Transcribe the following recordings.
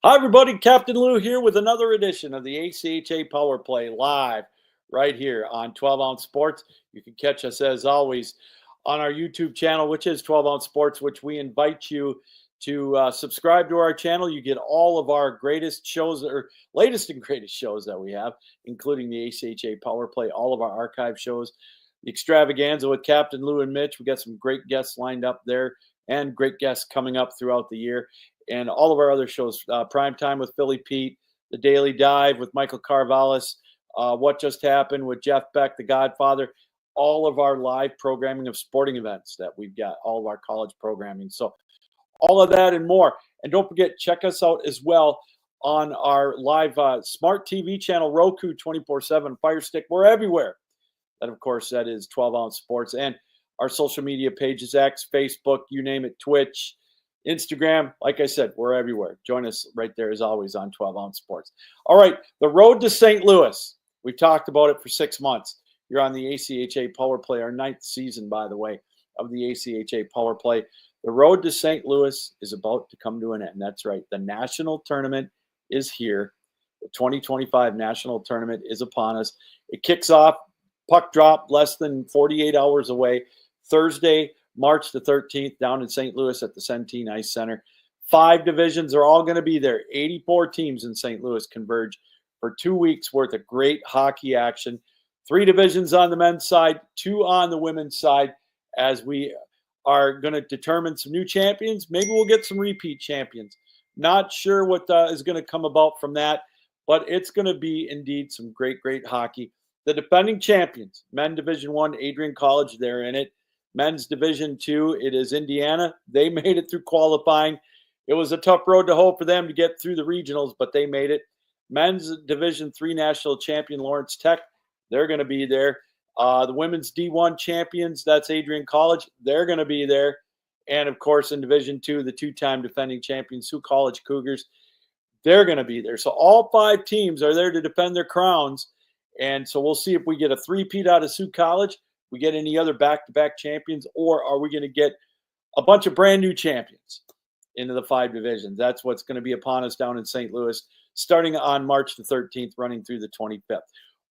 Hi, everybody. Captain Lou here with another edition of the ACHA Power Play live right here on 12 Ounce Sports. You can catch us, as always, on our YouTube channel, which is 12 Ounce Sports, which we invite you to subscribe to our channel. You get all of our greatest shows, or latest and greatest shows that we have, including the ACHA Power Play, all of our archive shows, the Extravaganza with Captain Lou and Mitch. We got some great guests lined up there and great guests coming up throughout the year. And all of our other shows, Prime Time with Philly Pete, The Daily Dive with Michael Carvallis, What Just Happened with Jeff Beck, The Godfather, all of our live programming of sporting events that we've got, all of our college programming. So all of that and more. And don't forget, check us out as well on our live smart TV channel, Roku 24/7, Fire Stick. We're everywhere. And, of course, that is 12 Ounce Sports. And our social media pages, X, Facebook, you name it, Twitch, Instagram. Like I said, we're everywhere. Join us right there, as always, on 12 Ounce Sports. All right, the road to St. Louis. We've talked about it for 6 months. You're on the ACHA Power Play, our 9th season, by the way, of the ACHA Power Play. The road to St. Louis is about to come to an end. That's right. The national tournament is here. The 2025 national tournament is upon us. It kicks off, puck drop, less than 48 hours away, Thursday, March the 13th, down in St. Louis at the Centene Ice Center. 5 divisions are all going to be there. 84 teams in St. Louis converge for 2 weeks worth of great hockey action. 3 divisions on the men's side, 2 on the women's side, as we are going to determine some new champions. Maybe we'll get some repeat champions. Not sure what is going to come about from that, but it's going to be indeed some great, great hockey. The defending champions, men Division I, Adrian College, they're in it. Men's Division II, it is Indiana. They made it through qualifying. It was a tough road to hoe for them to get through the regionals, but they made it. Men's Division III national champion Lawrence Tech, they're going to be there. The women's D1 champions, that's Adrian College, they're going to be there. And, of course, in Division II, the 2-time defending champions, Sioux College Cougars, they're going to be there. So all 5 teams are there to defend their crowns. And so we'll see if we get a three-peat out of Sioux College, we get any other back-to-back champions, or are we going to get a bunch of brand new champions into the 5 divisions? That's what's going to be upon us down in St. Louis, starting on March the 13th, running through the 25th.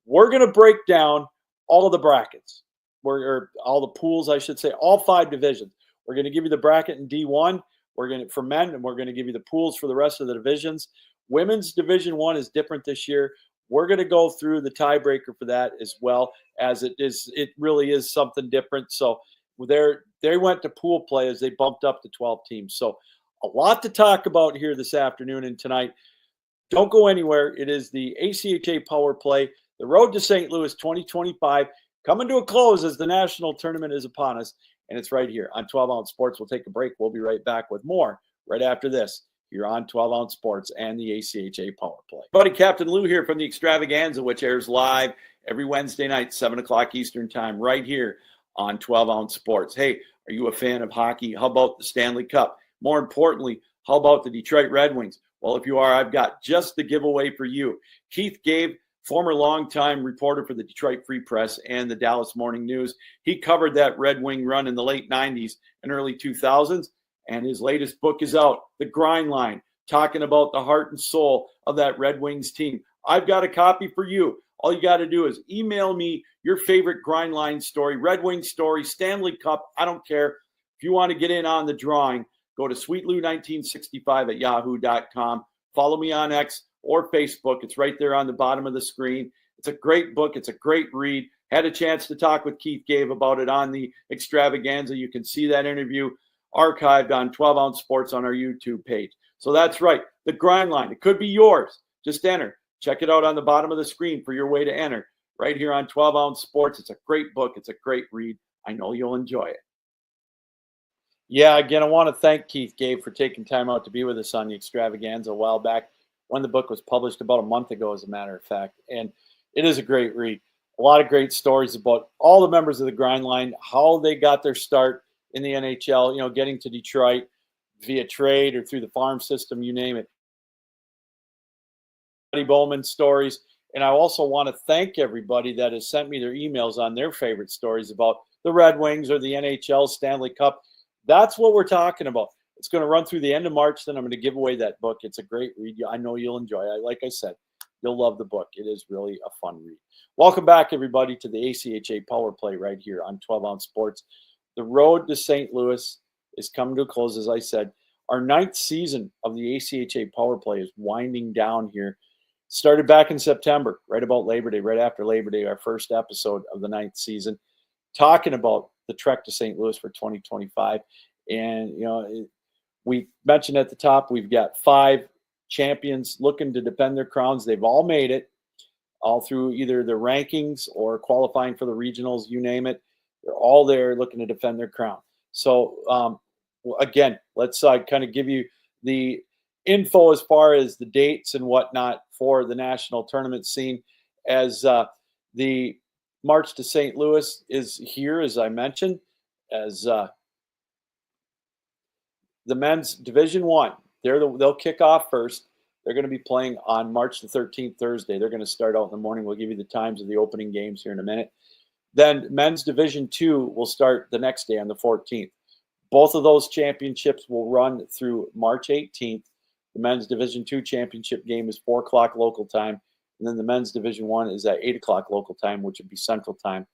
We're going to break down all of the brackets, or all the pools, I should say, all 5 divisions. We're going to give you the bracket in D1 for men, and we're going to give you the pools for the rest of the divisions. Women's Division I is different this year. We're going to go through the tiebreaker for that as well, as it really is something different. So they went to pool play as they bumped up to 12 teams. So a lot to talk about here this afternoon and tonight. Don't go anywhere. It is the ACHA Power Play, the road to St. Louis 2025, coming to a close as the national tournament is upon us. And it's right here on 12 Ounce Sports. We'll take a break. We'll be right back with more right after this. You're on 12 Ounce Sports and the ACHA Power Play. Buddy, Captain Lou here from the Extravaganza, which airs live every Wednesday night, 7 o'clock Eastern time, right here on 12 Ounce Sports. Hey, are you a fan of hockey? How about the Stanley Cup? More importantly, how about the Detroit Red Wings? Well, if you are, I've got just the giveaway for you. Keith Gabe, former longtime reporter for the Detroit Free Press and the Dallas Morning News. He covered that Red Wing run in the late 90s and early 2000s. And his latest book is out, The Grind Line, talking about the heart and soul of that Red Wings team. I've got a copy for you. All you got to do is email me your favorite Grind Line story, Red Wings story, Stanley Cup. I don't care. If you want to get in on the drawing, go to sweetlou1965@yahoo.com. Follow me on X or Facebook. It's right there on the bottom of the screen. It's a great book. It's a great read. Had a chance to talk with Keith Gabe about it on the Extravaganza. You can see that interview archived on 12 Ounce Sports on our YouTube page. So that's right, the Grind Line. It could be yours. Just enter. Check it out on the bottom of the screen for your way to enter. Right here on 12 Ounce Sports. It's a great book. It's a great read. I know you'll enjoy it. Yeah, again, I want to thank Keith Gabe for taking time out to be with us on the Extravaganza a while back when the book was published about a month ago, as a matter of fact. And it is a great read. A lot of great stories about all the members of the Grind Line, how they got their start in the NHL, getting to Detroit via trade or through the farm system, you name it. Buddy Bowman stories. And I also want to thank everybody that has sent me their emails on their favorite stories about the Red Wings or the NHL Stanley Cup. That's what we're talking about. It's going to run through the end of March. Then I'm going to give away that book. It's a great read. I know you'll enjoy it. Like I said, you'll love the book. It is really a fun read. Welcome back, everybody, to the ACHA Power Play right here on 12 Ounce Sports. The road to St. Louis is coming to a close, as I said. Our 9th season of the ACHA Power Play is winding down here. Started back in September, right about Labor Day, right after Labor Day, our first episode of the 9th season, talking about the trek to St. Louis for 2025. And, we mentioned at the top, we've got 5 champions looking to defend their crowns. They've all made it, all through either the rankings or qualifying for the regionals, you name it. They're all there looking to defend their crown. So, again, let's kind of give you the info as far as the dates and whatnot for the national tournament scene, as the March to St. Louis is here, as I mentioned, as the men's Division One. They'll kick off first. They're going to be playing on March the 13th, Thursday. They're going to start out in the morning. We'll give you the times of the opening games here in a minute. Then men's Division Two will start the next day on the 14th. Both of those championships will run through March 18th. The men's Division Two championship game is 4 o'clock local time. And then the men's Division One is at 8 o'clock local time, which would be Central Time.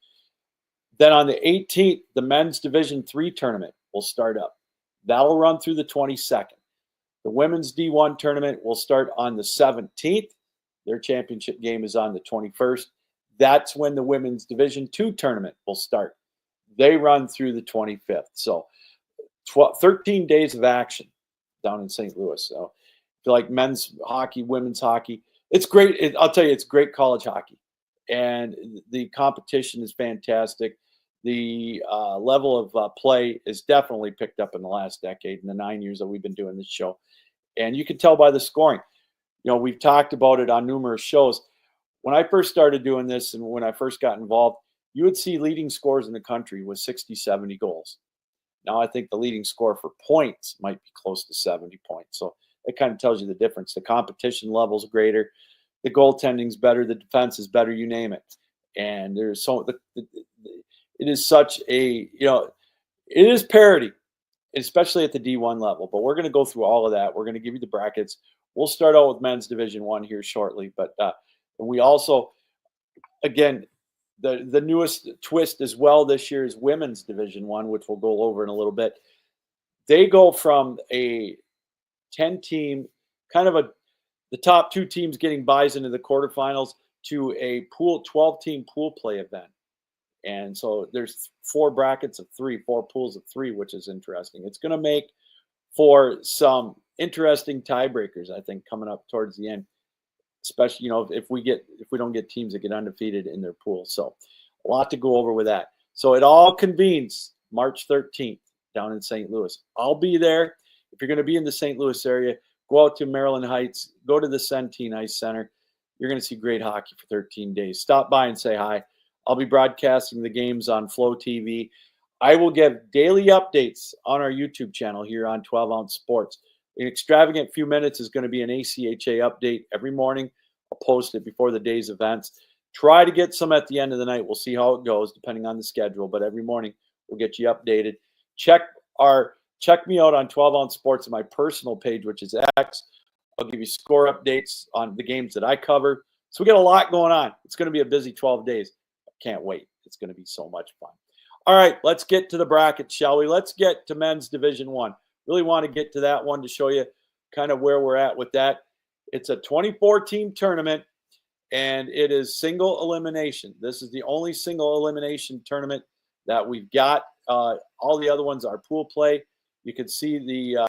Then on the 18th, the men's Division Three tournament will start up. That'll run through the 22nd. The women's D1 tournament will start on the 17th. Their championship game is on the 21st. That's when the women's Division Two tournament will start. They run through the 25th. So 13 days of action down in St. Louis. So if you like men's hockey, women's hockey, it's great. I'll tell you, it's great college hockey. And the competition is fantastic. The level of play is definitely picked up in the last decade, in the 9 years that we've been doing this show. And you can tell by the scoring. We've talked about it on numerous shows. When I first started doing this and when I first got involved, you would see leading scores in the country with 60, 70 goals. Now I think the leading score for points might be close to 70 points. So it kind of tells you the difference. The competition level is greater. The goaltending's better. The defense is better. You name it. And there's it is such a, it is parity, especially at the D1 level. But we're going to go through all of that. We're going to give you the brackets. We'll start out with men's Division One here shortly. But we also, again, the newest twist as well this year is women's Division One, which we'll go over in a little bit. They go from a 10-team, kind of the top 2 teams getting buys into the quarterfinals to a 12-team pool play event. And so there's 4 brackets of 3, 4 pools of 3, which is interesting. It's going to make for some interesting tiebreakers, I think, coming up towards the end, especially, if we don't get teams that get undefeated in their pool. So a lot to go over with that. So it all convenes March 13th down in St. Louis. I'll be there. If you're going to be in the St. Louis area, go out to Maryland Heights, go to the Centene Ice Center. You're going to see great hockey for 13 days. Stop by and say hi. I'll be broadcasting the games on Flow TV. I will give daily updates on our YouTube channel here on 12 Ounce Sports. An extravagant few minutes is going to be an ACHA update every morning. I'll post it before the day's events. Try to get some at the end of the night. We'll see how it goes depending on the schedule, but every morning we'll get you updated. Check me out on 12 Ounce Sports on my personal page, which is X. I'll give you score updates on the games that I cover. So we got a lot going on. It's going to be a busy 12 days. Can't wait. It's going to be so much fun. All right, let's get to the bracket, shall we? Let's get to men's Division One. Really want to get to that one to show you kind of where we're at with that. It's a 24-team tournament, and it is single elimination. This is the only single elimination tournament that we've got. All the other ones are pool play. You can see the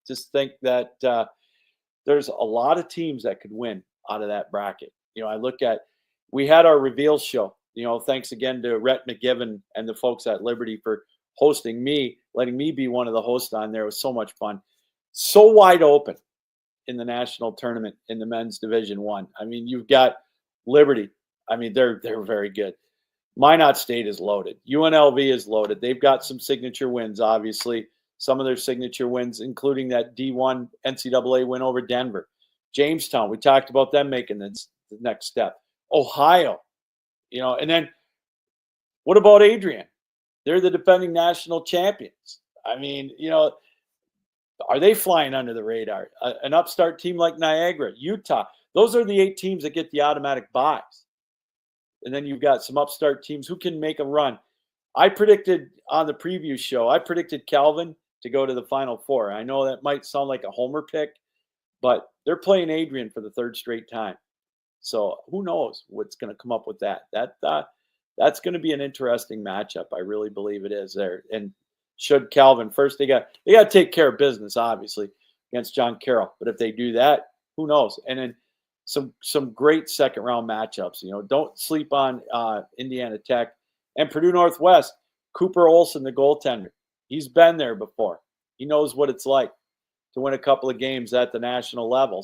just think that there's a lot of teams that could win out of that bracket. I look at, we had our reveal show. Thanks again to Rhett McGiven and the folks at Liberty for hosting me, letting me be one of the hosts on there. It was so much fun. So wide open in the national tournament in the men's Division I. I mean, you've got Liberty. I mean, they're very good. Minot State is loaded. UNLV is loaded. They've got some signature wins, obviously. Some of their signature wins, including that D1 NCAA win over Denver. Jamestown, we talked about them making the next step. Ohio, and then what about Adrian? They're the defending national champions. I mean, are they flying under the radar? An upstart team like Niagara, Utah, those are the 8 teams that get the automatic buys. And then you've got some upstart teams who can make a run. I predicted on the preview show, I predicted Calvin to go to the Final Four. I know that might sound like a homer pick, but they're playing Adrian for the 3rd straight time. So who knows what's going to come up with that. That's going to be an interesting matchup. I really believe it is there. And should Calvin first, they got to take care of business, obviously, against John Carroll. But if they do that, who knows? And then some great second round matchups. Don't sleep on Indiana Tech and Purdue Northwest. Cooper Olson, the goaltender, he's been there before. He knows what it's like to win a couple of games at the national level.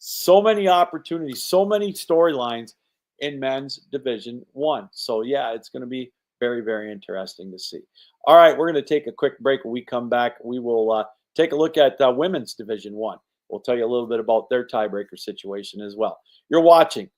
So many opportunities, so many storylines in men's Division I. So, yeah, it's going to be very, very interesting to see. All right, we're going to take a quick break. When we come back, we will take a look at women's Division I. We'll tell you a little bit about their tiebreaker situation as well. You're watching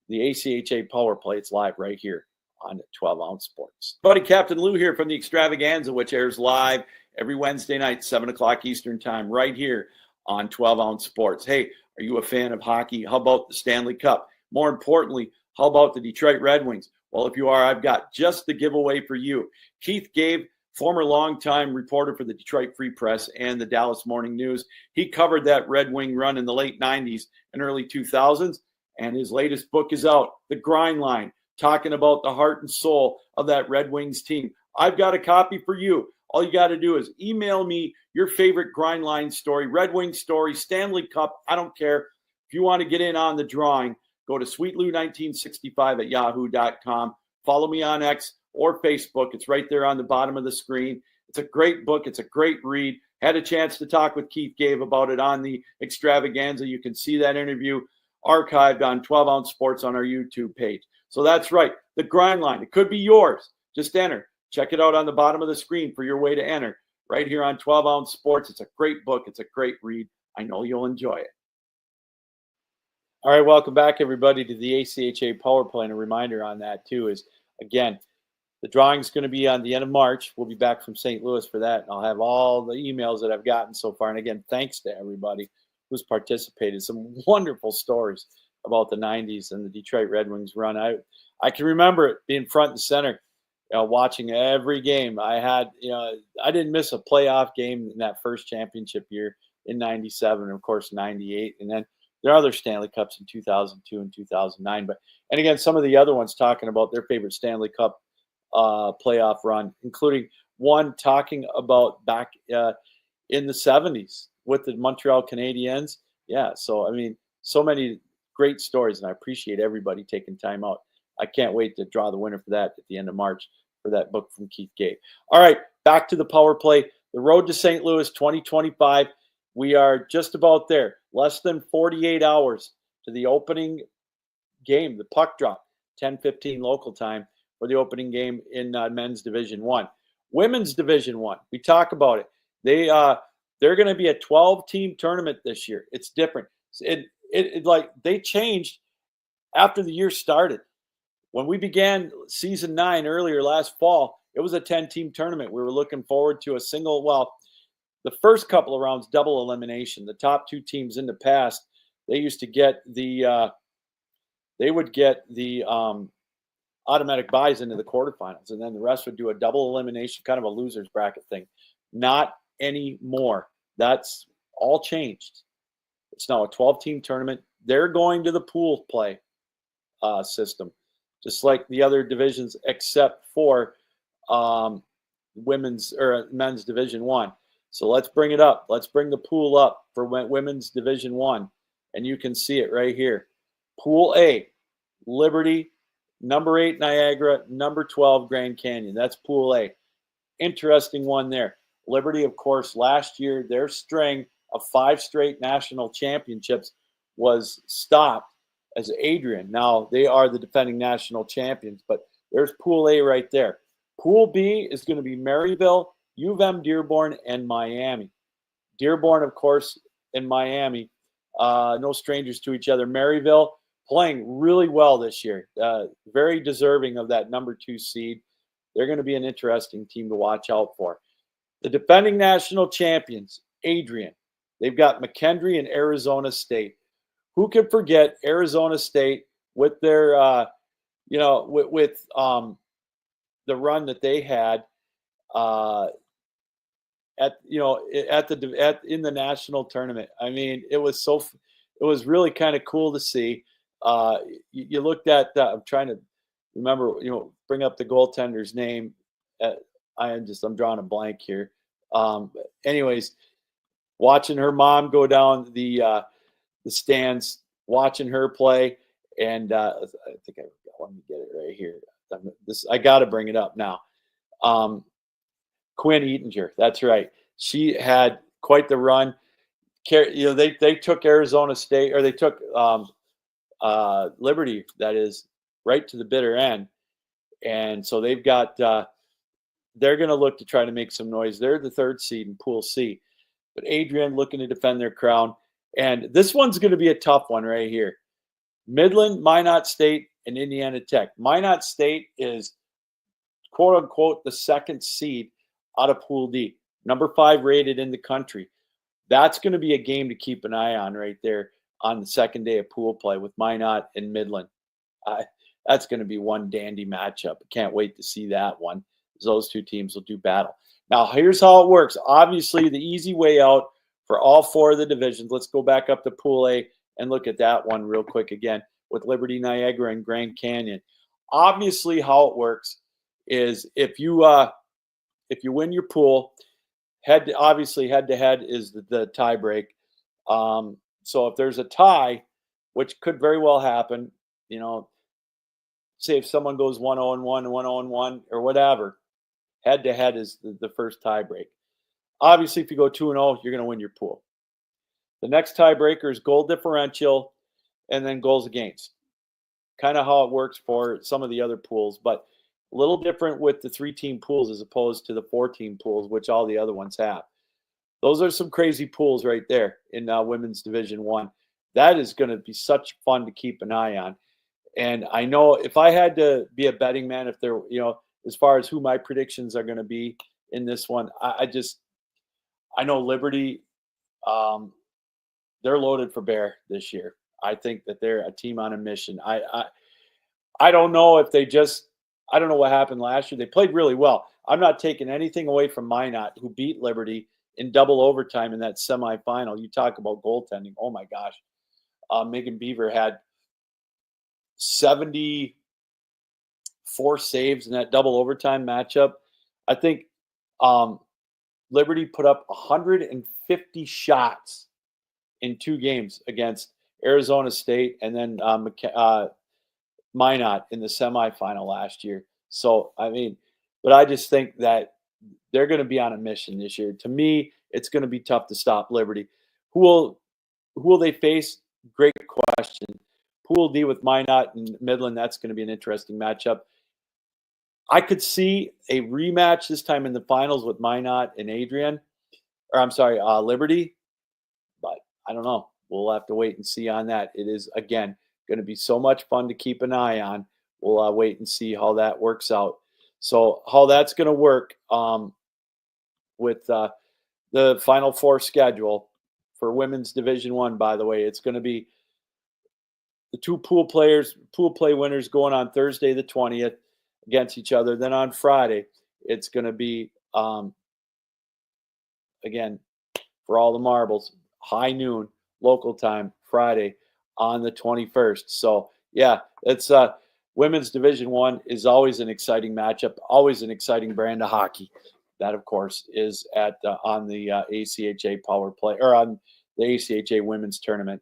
the ACHA Power Play. It's live right here on 12 Ounce Sports. Buddy, Captain Lou here from the Extravaganza, which airs live every Wednesday night, 7 o'clock Eastern time, right here on 12 Ounce Sports. Hey, are you a fan of hockey? How about the Stanley Cup? More importantly, how about the Detroit Red Wings? Well, if you are, I've got just the giveaway for you. Keith Gabe, former longtime reporter for the Detroit Free Press and the Dallas Morning News. He covered that Red Wing run in the late 90s and early 2000s, and his latest book is out, The Grind Line, talking about the heart and soul of that Red Wings team. I've got a copy for you. All you got to do is email me your favorite Grind Line story, Red Wing story, Stanley Cup. I don't care. If you want to get in on the drawing, go to sweetlou1965 at yahoo.com. Follow me on X or Facebook. It's right there on the bottom of the screen. It's a great book. It's a great read. Had a chance to talk with Keith Gabe about it on the Extravaganza. You can see that interview archived on 12 Ounce Sports on our YouTube page. So that's right. The Grind Line. It could be yours. Just enter. Check it out on the bottom of the screen for your way to enter. Right here on 12 Ounce Sports. It's a great book. It's a great read. I know you'll enjoy it. All right, welcome back, everybody, to the ACHA Power Play. And a reminder on that, too, is, again, the drawing is going to be on the end of March. We'll be back from St. Louis for that. And I'll have all the emails that I've gotten so far. And, again, thanks to everybody who's participated. Some wonderful stories about the 90s and the Detroit Red Wings run. I can remember it being front and center, watching every game. I didn't miss a playoff game in that first championship year in 97 and, of course, 98. And then there are other Stanley Cups in 2002 and 2009. And again, some of the other ones talking about their favorite Stanley Cup playoff run, including one talking about back in the 70s with the Montreal Canadiens. Yeah, so, I mean, so many great stories, and I appreciate everybody taking time out. I can't wait to draw the winner for that at the end of March for that book from Keith Gabe. All right, back to the Power Play. The road to St. Louis 2025. We are just about there. Less than 48 hours to the opening game, the puck drop, 10:15 local time for the opening game in men's Division I. Women's Division I, we talk about it. They're going to be a 12-team tournament this year. It's different. It like they changed after the year started. When we began season 9 earlier last fall, it was a 10-team tournament. We were looking forward to the first couple of rounds, double elimination. The top 2 teams in the past, they used to get the automatic buys into the quarterfinals, and then the rest would do a double elimination, kind of a loser's bracket thing. Not anymore. That's all changed. It's now a 12-team tournament. They're going to the pool play system, just like the other divisions, except for women's or men's Division I. So let's bring it up. Let's bring the pool up for Women's Division One, and you can see it right here. Pool A, Liberty, number 8 Niagara, number 12 Grand Canyon. That's Pool A. Interesting one there. Liberty, of course, last year their string of 5 straight national championships was stopped as Adrian. Now they are the defending national champions, but there's Pool A right there. Pool B is going to be Maryville, U of M Dearborn, and Miami. Dearborn, of course, and Miami, no strangers to each other. Maryville playing really well this year, very deserving of that number 2 seed. They're going to be an interesting team to watch out for. The defending national champions, Adrian. They've got McKendree and Arizona State. Who can forget Arizona State with their, with the run that they had in the national tournament. I mean, it was really kind of cool to see. You looked at, I'm trying to remember, bring up the goaltender's name. I'm drawing a blank here. Anyways, watching her mom go down the stands, watching her play, and I think let me get it right here. I got to bring it up now. Quinn Eatinger, that's right. She had quite the run. They took Arizona State, or they took Liberty, that is, right to the bitter end, and so they've got. They're going to look to try to make some noise. They're the 3rd seed in Pool C, but Adrian looking to defend their crown, and this one's going to be a tough one right here. Midland, Minot State, and Indiana Tech. Minot State is quote unquote the 2nd seed out of Pool D, number 5 rated in the country. That's going to be a game to keep an eye on right there on the second day of pool play with Minot and Midland. That's going to be one dandy matchup. I can't wait to see that one. Those 2 teams will do battle. Now, here's how it works. Obviously, the easy way out for all 4 of the divisions. Let's go back up to Pool A and look at that one real quick again with Liberty, Niagara, and Grand Canyon. Obviously, how it works is if you win your pool, head to head is the tie break. So if there's a tie, which could very well happen, say if someone goes 1-0-1, 1-0-1, or whatever, head to head is the first tie break. Obviously, if you go 2-0, you're going to win your pool. The next tiebreaker is goal differential and then goals against. Kind of how it works for some of the other pools, but a little different with the 3-team pools as opposed to the 4-team pools, which all the other ones have. Those are some crazy pools right there in Women's Division One. That is going to be such fun to keep an eye on. And I know if I had to be a betting man, if there, as far as who my predictions are going to be in this one, I know Liberty, they're loaded for bear this year. I think that they're a team on a mission. I don't know if I don't know what happened last year. They played really well. I'm not taking anything away from Minot, who beat Liberty in double overtime in that semifinal. You talk about goaltending. Oh my gosh. Megan Beaver had 74 saves in that double overtime matchup. I think Liberty put up 150 shots in 2 games against Arizona State and then Minot in the semifinal last year. So, but I just think that they're going to be on a mission this year. To me, it's going to be tough to stop Liberty. Who will they face? Great question. Pool D with Minot and Midland, that's going to be an interesting matchup. I could see a rematch this time in the finals with Minot and Liberty, but I don't know. We'll have to wait and see on that. It is, again, going to be so much fun to keep an eye on. We'll wait and see how that works out. So how that's going to work with the Final Four schedule for Women's Division One, by the way, it's going to be the 2 pool play winners going on Thursday the 20th against each other. Then on Friday, it's going to be, again, for all the marbles, high noon local time Friday on the 21st. So, yeah, it's Women's Division One is always an exciting matchup, always an exciting brand of hockey. That, of course, is at on the ACHA Power Play, or on the ACHA Women's Tournament,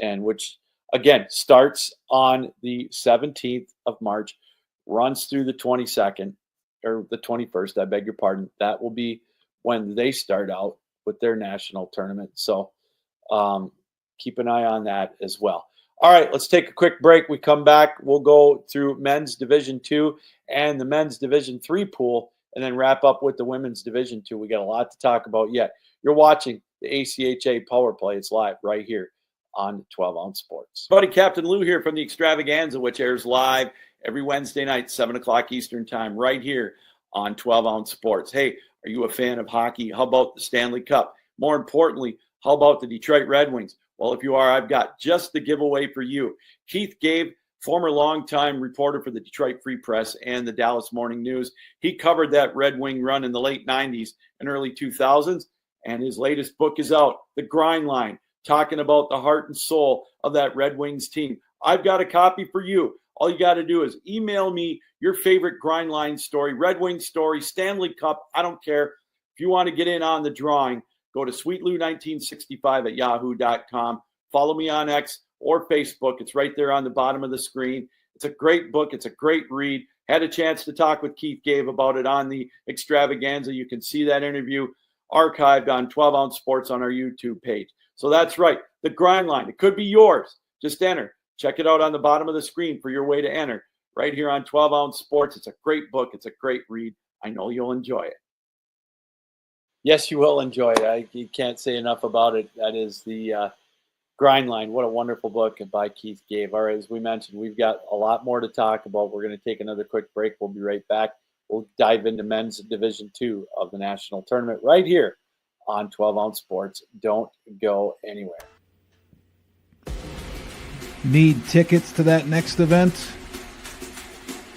and which again starts on the 17th of March, runs through the 22nd or the 21st. I beg your pardon. That will be when they start out with their national tournament. So keep an eye on that as well. All right, let's take a quick break. We come back. We'll go through men's Division II and the men's Division III pool, and then wrap up with the women's Division II. We got a lot to talk about yet. You're watching the ACHA Power Play. It's live right here on 12 Ounce Sports. Buddy, Captain Lou here from the Extravaganza, which airs live every Wednesday night, 7 o'clock Eastern time, right here on 12 Ounce Sports. Hey, are you a fan of hockey? How about the Stanley Cup? More importantly, how about the Detroit Red Wings? Well, if you are, I've got just the giveaway for you. Keith Gabe, former longtime reporter for the Detroit Free Press and the Dallas Morning News. He covered that Red Wing run in the late 90s and early 2000s, and his latest book is out, The Grind Line, talking about the heart and soul of that Red Wings team. I've got a copy for you. All you got to do is email me your favorite Grind Line story, Red Wing story, Stanley Cup, I don't care. If you want to get in on the drawing, go to sweetlou1965 at yahoo.com. Follow me on X or Facebook. It's right there on the bottom of the screen. It's a great book. It's a great read. Had a chance to talk with Keith Gabe about it on the Extravaganza. You can see that interview archived on 12 Ounce Sports on our YouTube page. So that's right, the Grind Line. It could be yours. Just enter. Check it out on the bottom of the screen for your way to enter. Right here on 12 Ounce Sports. It's a great book. It's a great read. I know you'll enjoy it. Yes, you will enjoy it. You can't say enough about it. That is the Grind Line. What a wonderful book by Keith Gabe. All right, as we mentioned, we've got a lot more to talk about. We're going to take another quick break. We'll be right back. We'll dive into men's Division II of the national tournament right here on 12 Ounce Sports. Don't go anywhere. Need tickets to that next event?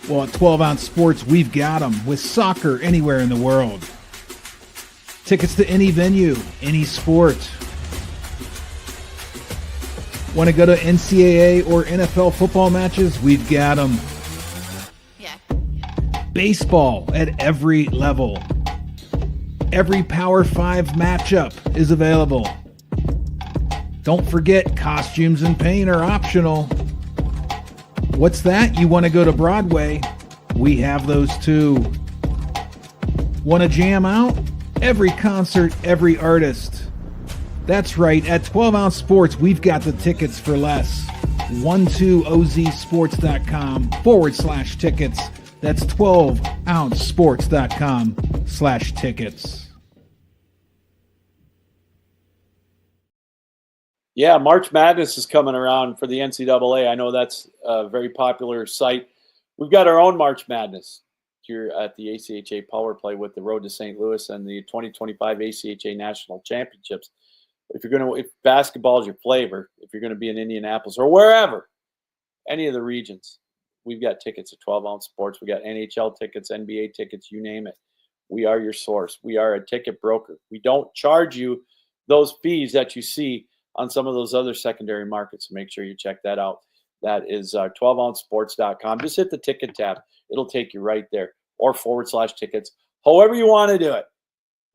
Well, at 12 Ounce Sports, we've got them with soccer anywhere in the world. Tickets to any venue, any sport. Want to go to NCAA or NFL football matches? We've got them. Yeah. Baseball at every level. Every Power 5 matchup is available. Don't forget, costumes and paint are optional. What's that? You want to go to Broadway? We have those too. Want to jam out? Every concert, every artist. That's right, at 12 Ounce Sports, we've got the tickets for less. 12ozsports.com/tickets. That's 12ouncesports.com/tickets. Yeah, March Madness is coming around for the NCAA. I know that's a very popular site. We've got our own March Madness here at the ACHA Power Play with the Road to St. Louis and the 2025 ACHA National Championships. If basketball is your flavor, if you're going to be in Indianapolis or wherever, any of the regions, we've got tickets at 12 Ounce Sports. We got NHL tickets, NBA tickets, you name it. We are your source. We are a ticket broker. We don't charge you those fees that you see on some of those other secondary markets. So make sure you check that out. That is 12ouncesports.com. Just hit the ticket tab. It'll take you right there, or /tickets. However you want to do it,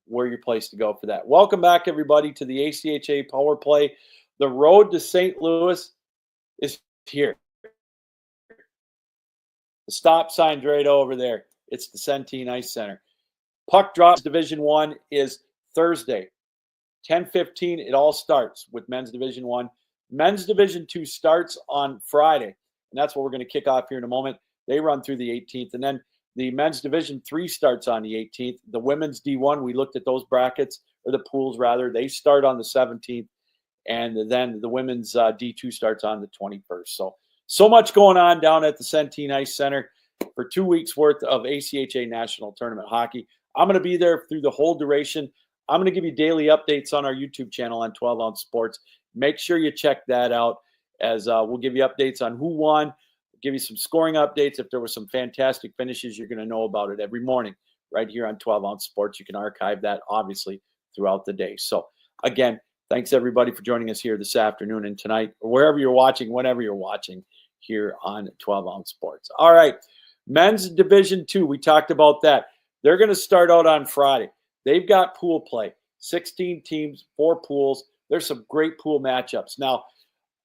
we're your place to go for that. Welcome back, everybody, to the ACHA Power Play. The road to St. Louis is here. The stop sign's right over there. It's the Centene Ice Center. Puck drops Division I is Thursday. 10:15, it all starts with men's Division I. Men's Division II starts on Friday, and that's what we're going to kick off here in a moment. They run through the 18th, and then the men's Division III starts on the 18th. The women's D1, we looked at those brackets, or the pools rather. They start on the 17th, and then the women's D2 starts on the 21st. So much going on down at the Centene Ice Center for 2 weeks worth of ACHA National Tournament hockey. I'm going to be there through the whole duration. I'm going to give you daily updates on our YouTube channel on 12 Ounce Sports. Make sure you check that out, as we'll give you updates on who won, give you some scoring updates. If there were some fantastic finishes, you're going to know about it every morning right here on 12 Ounce Sports. You can archive that, obviously, throughout the day. So, again, thanks, everybody, for joining us here this afternoon and tonight, or wherever you're watching, whenever you're watching here on 12 Ounce Sports. All right, men's Division II, we talked about that. They're going to start out on Friday. They've got pool play, 16 teams, 4 pools. There's some great pool matchups. Now,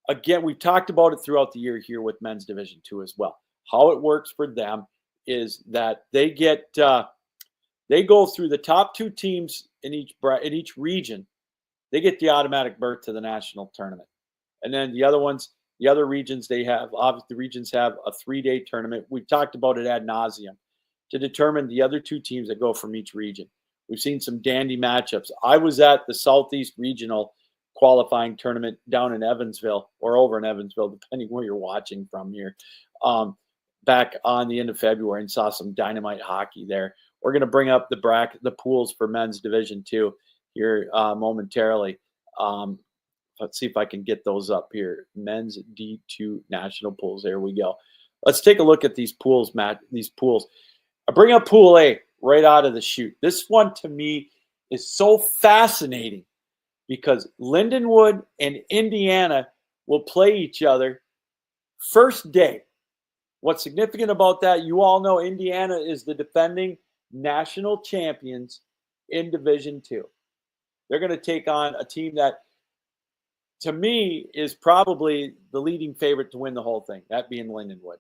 again, we've talked about it throughout the year here with men's Division II as well. How it works for them is that they go through the top 2 teams in each region. They get the automatic berth to the national tournament. And then the other regions, the regions have a 3-day tournament. We've talked about it ad nauseum to determine the other 2 teams that go from each region. We've seen some dandy matchups. I was at the Southeast Regional qualifying tournament down in Evansville, or over in Evansville, depending where you're watching from here, back on the end of February, and saw some dynamite hockey there. We're going to bring up the pools for men's Division II here momentarily. Let's see if I can get those up here. Men's D2 national pools. There we go. Let's take a look at these pools, Matt. These pools. I bring up Pool A right out of the chute. This one to me is so fascinating because Lindenwood and Indiana will play each other first day. What's significant about that, you all know Indiana is the defending national champions in Division II. They're going to take on a team that, to me, is probably the leading favorite to win the whole thing, that being Lindenwood.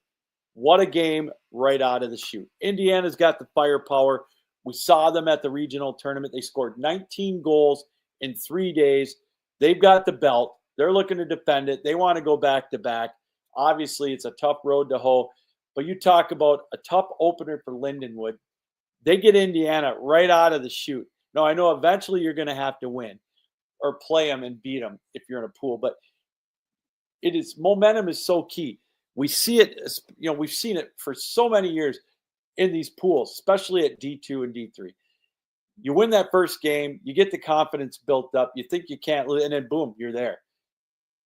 What a game right out of the chute. Indiana's got the firepower. We saw them at the regional tournament. They scored 19 goals in 3 days. They've got the belt. They're looking to defend it. They want to go back-to-back. Obviously, it's a tough road to hoe. But you talk about a tough opener for Lindenwood. They get Indiana right out of the chute. Now, I know eventually you're going to have to win or play them and beat them if you're in a pool. But momentum is so key. We see it, we've seen it for so many years in these pools, especially at D2 and D3. You win that first game, you get the confidence built up, you think you can't lose, and then boom, you're there.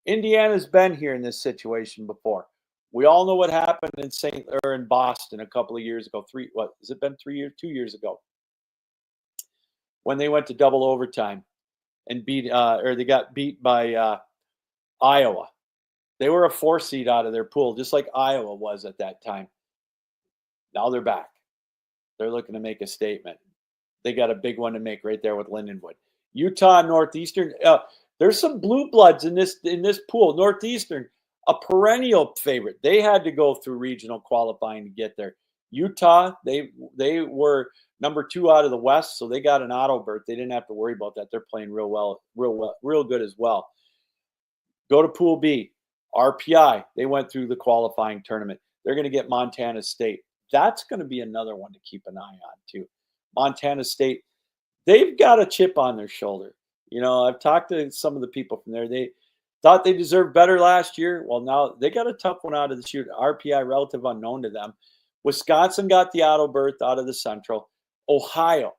Indiana's been here in this situation before. We all know what happened in Boston a couple of years ago. 2 years ago, when they went to double overtime and they got beat by Iowa. They were a 4 seed out of their pool, just like Iowa was at that time. Now they're back. They're looking to make a statement. They got a big one to make right there with Lindenwood. Utah, Northeastern. There's some blue bloods in this pool. Northeastern, a perennial favorite. They had to go through regional qualifying to get there. Utah, they were number 2 out of the West, so they got an auto berth. They didn't have to worry about that. They're playing real good as well. Go to Pool B. RPI, they went through the qualifying tournament. They're going to get Montana State. That's going to be another one to keep an eye on, too. Montana State, they've got a chip on their shoulder. I've talked to some of the people from there. They thought they deserved better last year. Well, now they got a tough one out of the chute. RPI, relative unknown to them. Wisconsin got the auto berth out of the Central. Ohio,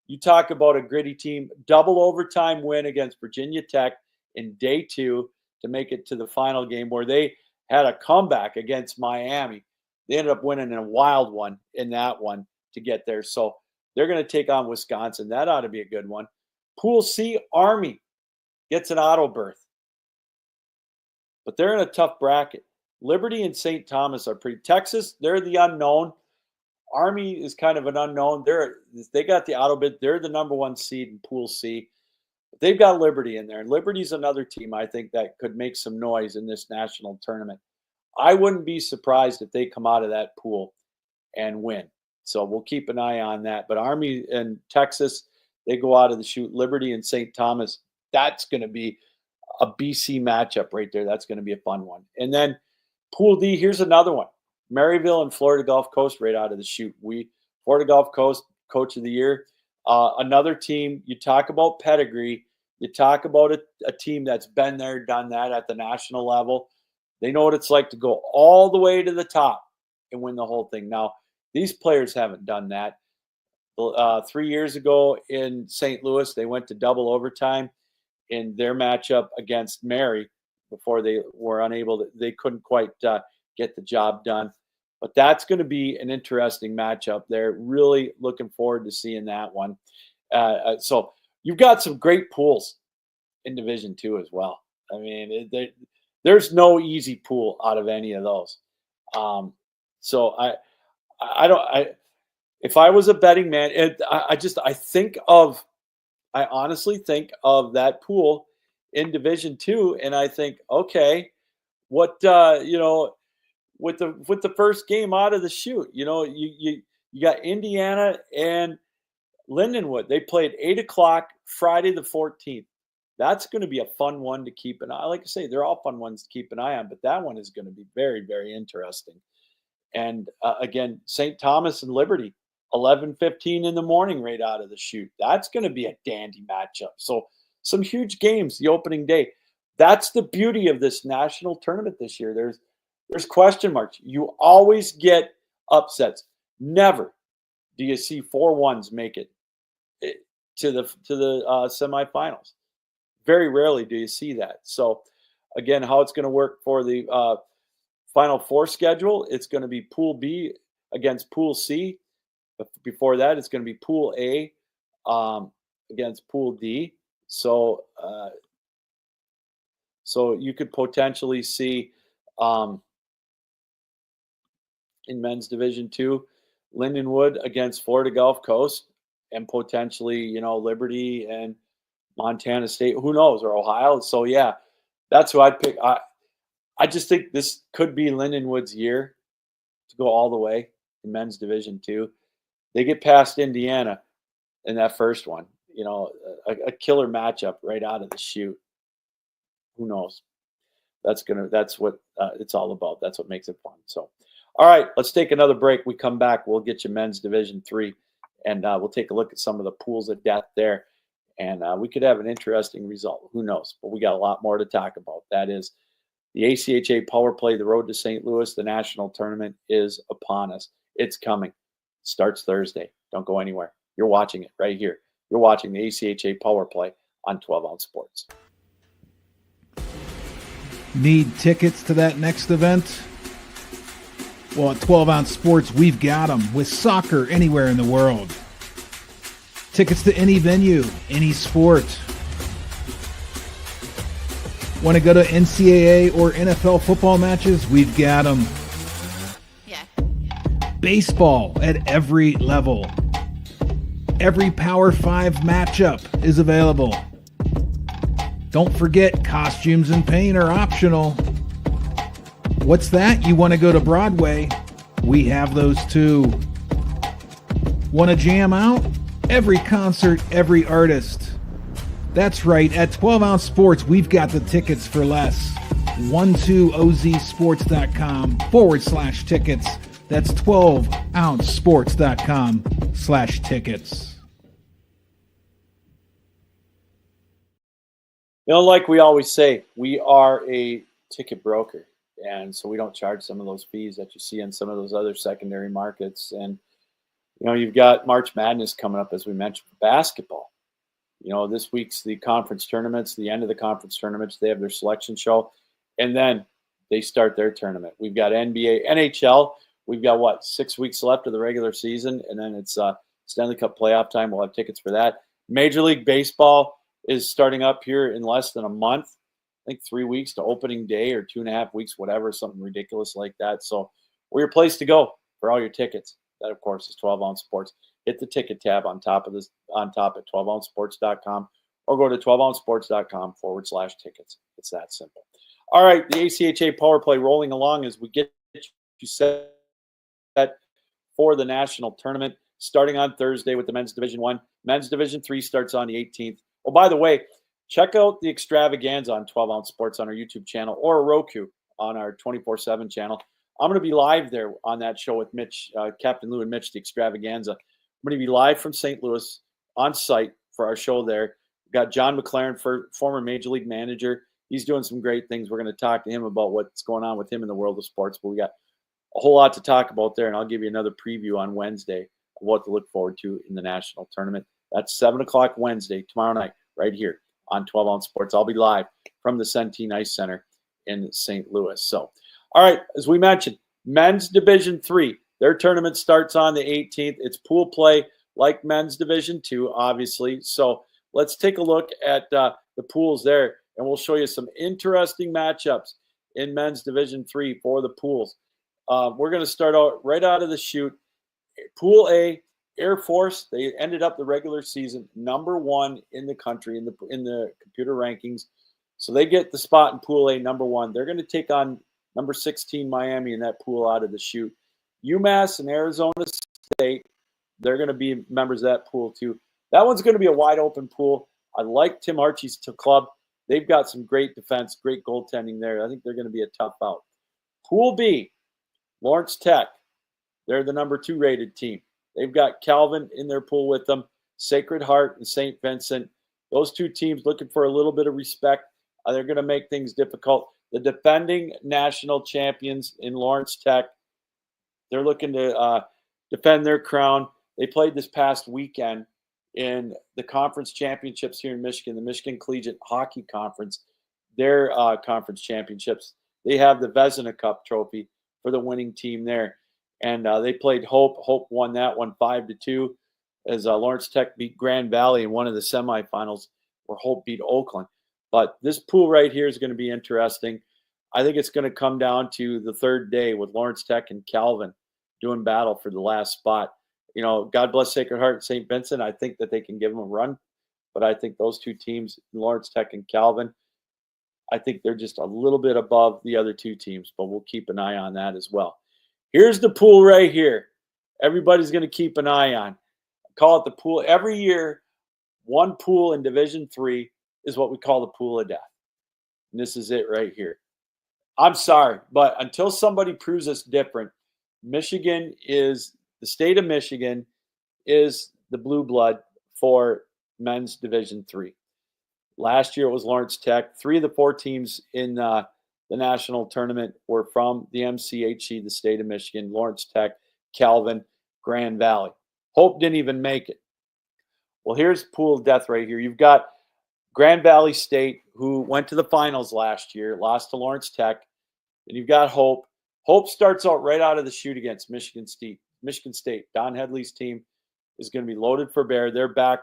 you talk about a gritty team. Double overtime win against Virginia Tech in day 2 to make it to the final game, where they had a comeback against Miami. They ended up winning in a wild one in that one to get there. So they're going to take on Wisconsin. That ought to be a good one. Pool C, Army gets an auto berth. But they're in a tough bracket. Liberty and St. Thomas are pretty. Texas, they're the unknown. Army is kind of an unknown. They got the auto bid. They're the number 1 seed in Pool C. But they've got Liberty in there. And Liberty's another team I think that could make some noise in this national tournament. I wouldn't be surprised if they come out of that pool and win. So we'll keep an eye on that. But Army and Texas, they go out of the chute. Liberty and St. Thomas, that's going to be a BC matchup right there. That's going to be a fun one. And then Pool D, here's another one. Maryville and Florida Gulf Coast right out of the chute. Florida Gulf Coast, Coach of the Year. Another team, you talk about pedigree. You talk about a team that's been there, done that at the national level. They know what it's like to go all the way to the top and win the whole thing. Now, these players haven't done that. 3 years ago in St. Louis, they went to double overtime in their matchup against Mary before they were they couldn't quite get the job done. But that's going to be an interesting matchup there. Really looking forward to seeing that one. So you've got some great pools in Division II as well. I mean, there's no easy pool out of any of those. So if I was a betting man, I honestly think of that pool in Division Two, and I think, okay, what with the first game out of the chute, you got Indiana and Lindenwood. They played 8 o'clock Friday the 14th. That's going to be a fun one to keep an eye. Like I say, they're all fun ones to keep an eye on, but that one is going to be very, very interesting. And again, St. Thomas and Liberty, 11:15 in the morning, right out of the chute. That's going to be a dandy matchup. So some huge games the opening day. That's the beauty of this national tournament this year. There's question marks. You always get upsets. Never do you see 4-1s make it to the semifinals. Very rarely do you see that. So again, how it's going to work for the Final Four schedule, it's going to be Pool B against Pool C. But before that, it's going to be Pool A against Pool D. So you could potentially see in men's Division 2, Lindenwood against Florida Gulf Coast, and potentially, Liberty and Montana State. Who knows? Or Ohio. So, yeah, that's who I'd pick. I just think this could be Lindenwood's year to go all the way in men's Division 2. They get past Indiana in that first one. A killer matchup right out of the chute. Who knows? That's what it's all about. That's what makes it fun. So, all right, let's take another break. We come back, we'll get you men's Division 3, and we'll take a look at some of the pools of death there, and we could have an interesting result. Who knows? But we got a lot more to talk about. That is the ACHA Power Play, the road to St. Louis. The national tournament is upon us. It's coming. Starts Thursday. Don't go anywhere. You're watching it right here. You're watching the ACHA Power Play on 12 Ounce Sports. Need tickets to that next event? Well, at 12 Ounce Sports, we've got them with soccer anywhere in the world. Tickets to any venue, any sport. Want to go to NCAA or NFL football matches? We've got them. Yeah. Baseball at every level. Every Power 5 matchup is available. Don't forget, costumes and paint are optional. What's that? You want to go to Broadway? We have those too. Want to jam out? Every concert, every artist. That's right, at 12 Ounce Sports, we've got the tickets for less. 12ozsports.com/tickets. That's 12ouncesports.com/tickets. Like we always say, we are a ticket broker. And so we don't charge some of those fees that you see in some of those other secondary markets. And, you've got March Madness coming up, as we mentioned, basketball. This week's the conference tournaments, the end of the conference tournaments. They have their selection show, and then they start their tournament. We've got NBA, NHL. We've got, 6 weeks left of the regular season, and then it's Stanley Cup playoff time. We'll have tickets for that. Major League Baseball is starting up here in less than a month. I think 3 weeks to opening day, or 2.5 weeks, whatever, something ridiculous like that. So we're your place to go for all your tickets. That, of course, is 12 Ounce Sports. Hit the ticket tab on top at 12ouncesports.com, or go to 12ouncesports.com/tickets. It's that simple. All right, the ACHA Power Play rolling along as we get you set for the national tournament, starting on Thursday with the men's Division 1. Men's Division 3 starts on the 18th. Oh, by the way, check out the extravaganza on 12 Ounce Sports on our YouTube channel, or Roku on our 24/7 channel. I'm going to be live there on that show with Mitch, Captain Lou and Mitch, the extravaganza. I'm going to be live from St. Louis on site for our show there. We've got John McLaren, former Major League manager. He's doing some great things. We're going to talk to him about what's going on with him in the world of sports. But we got a whole lot to talk about there, and I'll give you another preview on Wednesday of what to look forward to in the national tournament. That's 7 o'clock Wednesday, tomorrow night, right here on 12 Ounce Sports. I'll be live from the Centene Ice Center in St. Louis. So, all right, as we mentioned, men's Division 3, their tournament starts on the 18th. It's pool play like men's Division 2, obviously. So let's take a look at the pools there, and we'll show you some interesting matchups in men's Division 3 for the pools. We're going to start out right out of the chute. Pool A, Air Force, they ended up the regular season #1 in the country in the computer rankings. So they get the spot in Pool A, #1. They're going to take on number 16 Miami in that pool out of the chute. UMass and Arizona State, they're going to be members of that pool too. That one's going to be a wide open pool. I like Tim Archie's club. They've got some great defense, great goaltending there. I think they're going to be a tough out. Pool B, Lawrence Tech. They're the #2 rated team. They've got Calvin in their pool with them, Sacred Heart and St. Vincent. Those two teams looking for a little bit of respect. They're going to make things difficult. The defending national champions in Lawrence Tech, they're looking to defend their crown. They played this past weekend in the conference championships here in Michigan, the Michigan Collegiate Hockey Conference, their conference championships. They have the Vezina Cup trophy for the winning team there. And they played Hope. Hope won that one 5-2 as Lawrence Tech beat Grand Valley in one of the semifinals where Hope beat Oakland. But this pool right here is going to be interesting. I think it's going to come down to the third day with Lawrence Tech and Calvin doing battle for the last spot. You know, God bless Sacred Heart and St. Vincent. I think that they can give them a run. But I think those two teams, Lawrence Tech and Calvin, I think they're just a little bit above the other two teams. But we'll keep an eye on that as well. Here's the pool right here. Everybody's going to keep an eye on. I call it the pool. Every year, one pool in Division III is what we call the pool of death. And this is it right here. I'm sorry, but until somebody proves us different, Michigan is the state of Michigan is the blue blood for men's Division III. Last year it was Lawrence Tech. 3 of the 4 teams in the national tournament were from the MCHC, the state of Michigan, Lawrence Tech, Calvin, Grand Valley. Hope didn't even make it. Well, here's pool of death right here. You've got Grand Valley State, who went to the finals last year, lost to Lawrence Tech. And you've got Hope. Hope starts out right out of the chute against Michigan State. Michigan State, Don Headley's team, is going to be loaded for bear. They're back.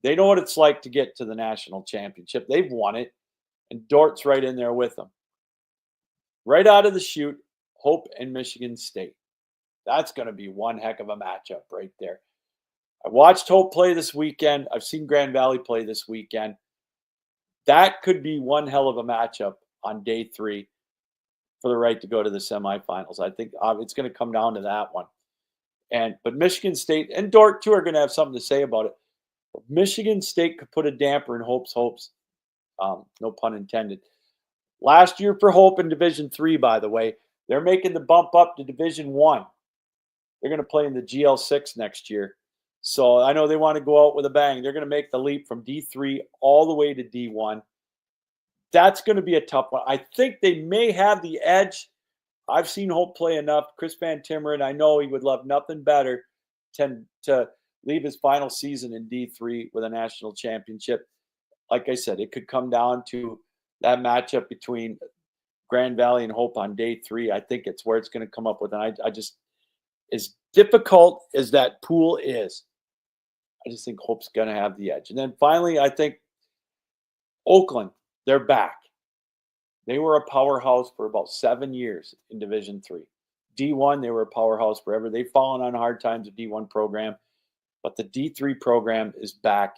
They know what it's like to get to the national championship. They've won it. And Dort's right in there with them. Right out of the chute, Hope and Michigan State. That's going to be one heck of a matchup right there. I watched Hope play this weekend. I've seen Grand Valley play this weekend. That could be one hell of a matchup on day 3 for the right to go to the semifinals. I think it's going to come down to that one. But Michigan State and Dort, too, are going to have something to say about it. But Michigan State could put a damper in Hope's hopes. No pun intended. Last year for Hope in Division III, by the way, they're making the bump up to Division I. They're going to play in the GL6 next year. So I know they want to go out with a bang. They're going to make the leap from D3 all the way to D1. That's going to be a tough one. I think they may have the edge. I've seen Hope play enough. Chris Van Timmeren, I know he would love nothing better to leave his final season in D3 with a national championship. Like I said, it could come down to that matchup between Grand Valley and Hope on day 3. I think it's where it's going to come up with. And I just, as difficult as that pool is, I just think Hope's going to have the edge. And then finally, I think Oakland, they're back. They were a powerhouse for about 7 years in Division III. D1, they were a powerhouse forever. They've fallen on hard times, the D1 program. But the D3 program is back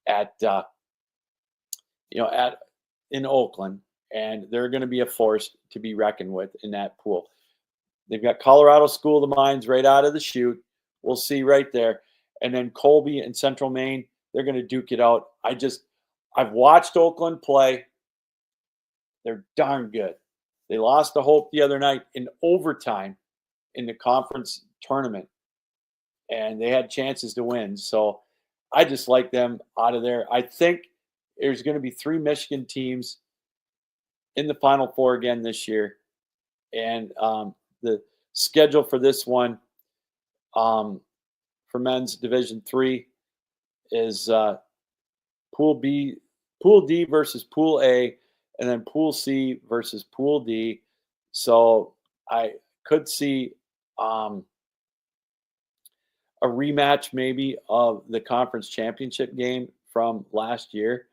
in Oakland. And they're going to be a force to be reckoned with in that pool. They've got Colorado School of the Mines right out of the chute. We'll see right there. And then Colby and Central Maine, they're going to duke it out. I've watched Oakland play. They're darn good. They lost to Hope the other night in overtime in the conference tournament. And they had chances to win. So I just like them out of there. I think there's going to be 3 Michigan teams in the Final Four again this year. And the schedule for this one for men's Division III is Pool D versus Pool A, and then Pool C versus Pool D. So I could see a rematch maybe of the conference championship game from last year,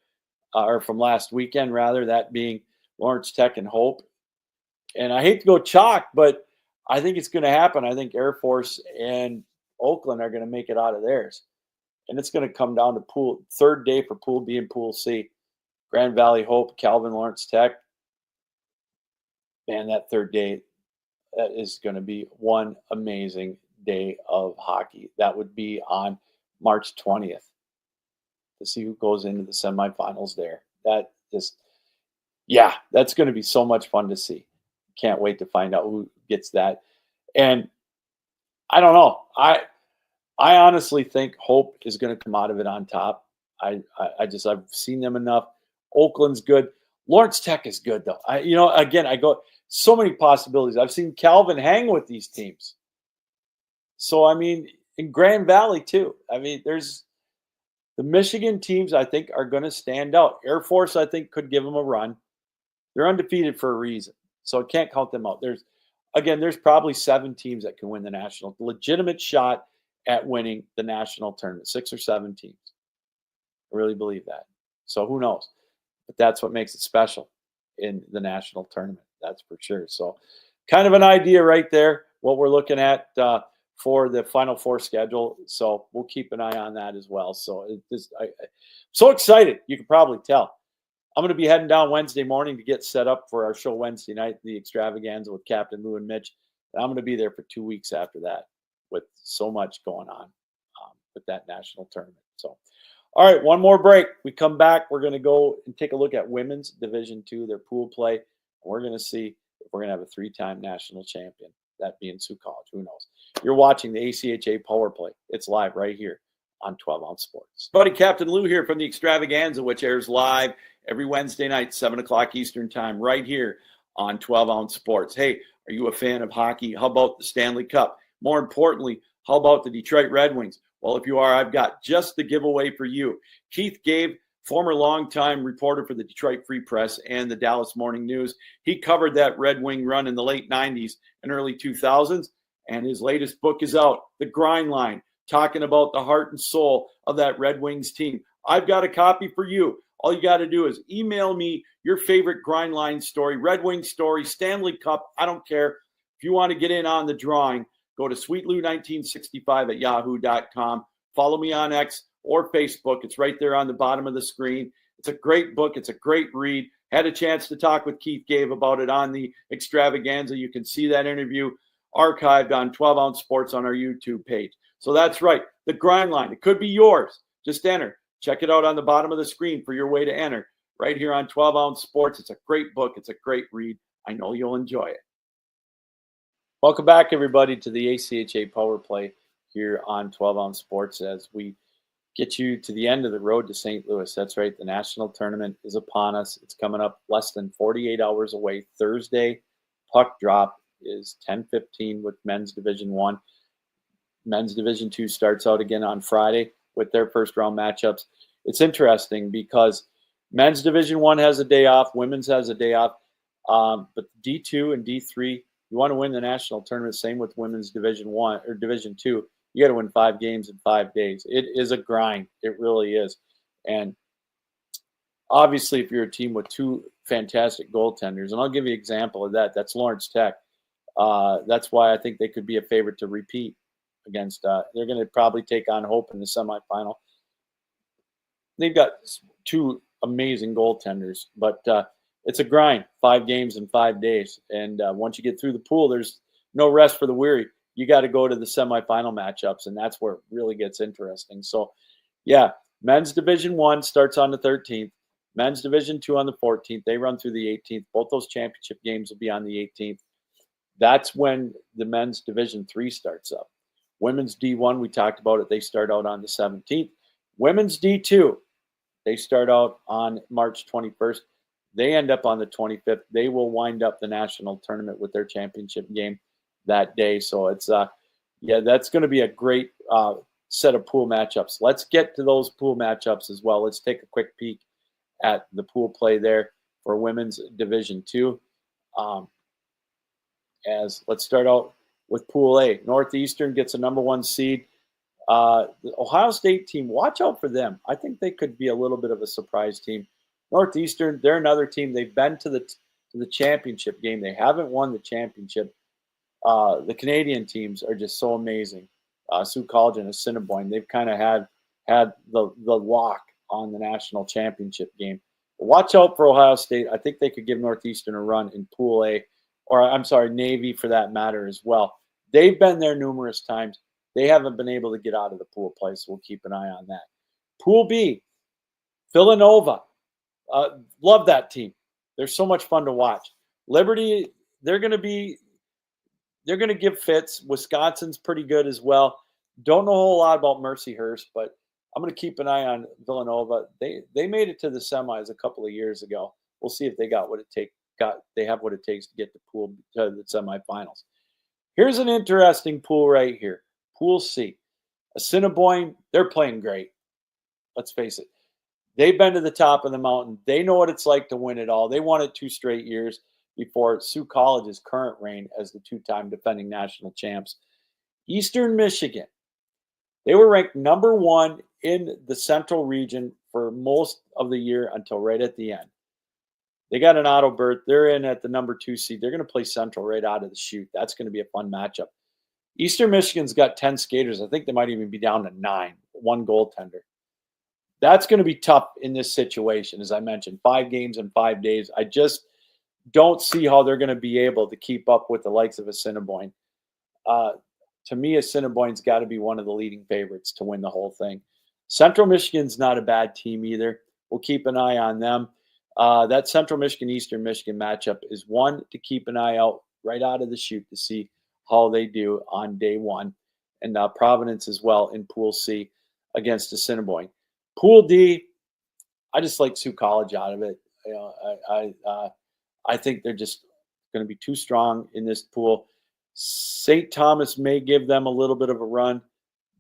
or from last weekend rather, that being Lawrence Tech and Hope. And I hate to go chalk, but I think it's going to happen. I think Air Force and Oakland are going to make it out of theirs. And it's going to come down to pool, third day for Pool B and Pool C. Grand Valley Hope, Calvin Lawrence Tech. Man, that third day, that is going to be one amazing day of hockey. That would be on March 20th to see who goes into the semifinals there. That is, yeah, that's going to be so much fun to see. Can't wait to find out who gets that. And I don't know. I honestly think Hope is going to come out of it on top. I've seen them enough. Oakland's good. Lawrence Tech is good though. Again, I go so many possibilities. I've seen Calvin hang with these teams. So I mean, in Grand Valley too. I mean, there's the Michigan teams I think are going to stand out. Air Force I think could give them a run. They're undefeated for a reason, so I can't count them out. There's probably 7 teams that can win the national, legitimate shot at winning the national tournament. 6 or 7 teams. I really believe that. So who knows? But that's what makes it special in the national tournament. That's for sure. So kind of an idea right there, what we're looking at for the Final Four schedule. So we'll keep an eye on that as well. So I'm so excited. You can probably tell. I'm going to be heading down Wednesday morning to get set up for our show Wednesday night, the extravaganza with Captain Lou and Mitch. And I'm going to be there for 2 weeks after that with so much going on with that national tournament. So, all right, one more break. We come back. We're going to go and take a look at women's Division II, their pool play. And we're going to see if we're going to have a 3-time national champion, that being Sioux College. Who knows? You're watching the ACHA Power Play. It's live right here on 12 Ounce Sports. Buddy Captain Lou here from the extravaganza, which airs live every Wednesday night, 7 o'clock Eastern time, right here on 12 Ounce Sports. Hey, are you a fan of hockey? How about the Stanley Cup? More importantly, how about the Detroit Red Wings? Well, if you are, I've got just the giveaway for you. Keith Gabe, former longtime reporter for the Detroit Free Press and the Dallas Morning News. He covered that Red Wing run in the late 90s and early 2000s, and his latest book is out, The Grind Line, talking about the heart and soul of that Red Wings team. I've got a copy for you. All you got to do is email me your favorite Grind Line story, Red Wing story, Stanley Cup. I don't care. If you want to get in on the drawing, go to sweetlou1965 at yahoo.com. Follow me on X or Facebook. It's right there on the bottom of the screen. It's a great book. It's a great read. Had a chance to talk with Keith Gabe about it on the extravaganza. You can see that interview archived on 12 Ounce Sports on our YouTube page. So that's right. The Grind Line. It could be yours. Just enter. Check it out on the bottom of the screen for your way to enter. Right here on 12 Ounce Sports. It's a great book. It's a great read. I know you'll enjoy it. Welcome back, everybody, to the ACHA Power Play here on 12 Ounce Sports as we get you to the end of the road to St. Louis. That's right. The national tournament is upon us. It's coming up less than 48 hours away. Thursday, puck drop is 10:15 with Men's Division I. Men's Division II starts out again on Friday with their first round matchups. It's interesting because Men's Division I has a day off. Women's has a day off. But D2 and D3, you want to win the national tournament, same with Women's Division I or Division II. You got to win 5 games in 5 days. It is a grind. It really is. And obviously, if you're a team with 2 fantastic goaltenders, and I'll give you an example of that, that's Lawrence Tech. That's why I think they could be a favorite to repeat against. They're going to probably take on Hope in the semifinal. They've got 2 amazing goaltenders, but it's a grind. 5 games in 5 days. And once you get through the pool, there's no rest for the weary. You got to go to the semifinal matchups, and that's where it really gets interesting. So, yeah, Men's Division I starts on the 13th. Men's Division II on the 14th. They run through the 18th. Both those championship games will be on the 18th. That's when the Men's Division III starts up. Women's D1, we talked about it. They start out on the 17th. Women's D2, they start out on March 21st. They end up on the 25th. They will wind up the national tournament with their championship game that day. So it's, that's going to be a great set of pool matchups. Let's get to those pool matchups as well. Let's take a quick peek at the pool play there for Women's Division II. Let's start out with Pool A. Northeastern gets a number 1 seed. The Ohio State team, watch out for them. I think they could be a little bit of a surprise team. Northeastern, they're another team. They've been to the championship game. They haven't won the championship. The Canadian teams are just so amazing. Sioux College and Assiniboine. They've kind of had the lock on the national championship game. But watch out for Ohio State. I think they could give Northeastern a run in Pool A, or I'm sorry, Navy for that matter as well. They've been there numerous times. They haven't been able to get out of the pool play, so we'll keep an eye on that. Pool B, Villanova. Love that team. They're so much fun to watch. Liberty, they're going to give fits. Wisconsin's pretty good as well. Don't know a whole lot about Mercyhurst, but I'm going to keep an eye on Villanova. They made it to the semis a couple of years ago. We'll see if they got what it takes. They have what it takes to get to the semifinals. Here's an interesting pool right here. Pool C. Assiniboine, they're playing great. Let's face it. They've been to the top of the mountain. They know what it's like to win it all. They won it 2 straight years before Sioux College's current reign as the 2-time defending national champs. Eastern Michigan. They were ranked number 1 in the Central region for most of the year until right at the end. They got an auto berth. They're in at the number 2 seed. They're going to play Central right out of the chute. That's going to be a fun matchup. Eastern Michigan's got 10 skaters. I think they might even be down to 9, 1 goaltender. That's going to be tough in this situation. As I mentioned, 5 games in 5 days. I just don't see how they're going to be able to keep up with the likes of Assiniboine. To me, Assiniboine's got to be one of the leading favorites to win the whole thing. Central Michigan's not a bad team either. We'll keep an eye on them. That Central Michigan-Eastern Michigan matchup is one to keep an eye out right out of the chute to see how they do on day 1. And Providence as well in Pool C against Assiniboine. Pool D, I just like Sioux College out of it. You know, I think they're just going to be too strong in this pool. St. Thomas may give them a little bit of a run,